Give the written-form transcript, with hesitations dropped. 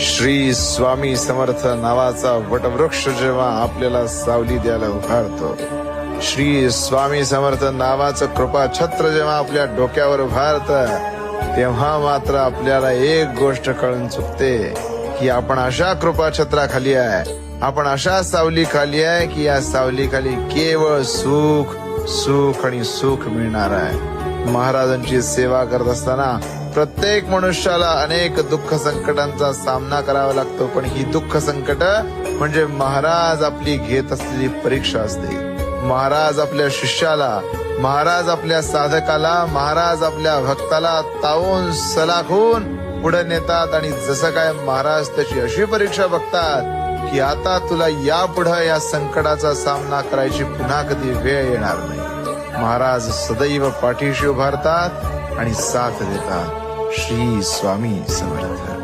श्री स्वामी समर्थ नावाचा वटवृक्ष जेव्हा आपल्याला सावली द्यायला उभारतो, श्री स्वामी समर्थ नावाचं कृपा छत्र जेव्हा आपल्या डोक्यावर उभारतं, तेव्हा मात्र आपल्याला एक गोष्ट कळून चुकते की आपण अशा कृपा छत्राखाली आहे, आपण अशा सावली खाली आहे की या सावलीखाली केवळ सुख सुख आणि सुख मिळणार आहे. महाराजांची सेवा करत असताना प्रत्येक मनुष्याला अनेक दुःख संकटांचा सामना करावा लागतो, पण ही दुःख संकट म्हणजे महाराज आपली घेत असलेली परीक्षा असते. महाराज आपल्या शिष्याला, महाराज आपल्या साधकाला, महाराज आपल्या भक्ताला तावून सलाखून पुढे नेतात आणि जसं काय महाराज त्याची अशी परीक्षा बघतात की आता तुला यापुढे या संकटाचा सामना करायची पुन्हा कधी वेळ येणार नाही. महाराज सदैव पाठीशी उभारतात आणि साथ देतात. श्री स्वामी समर्थ.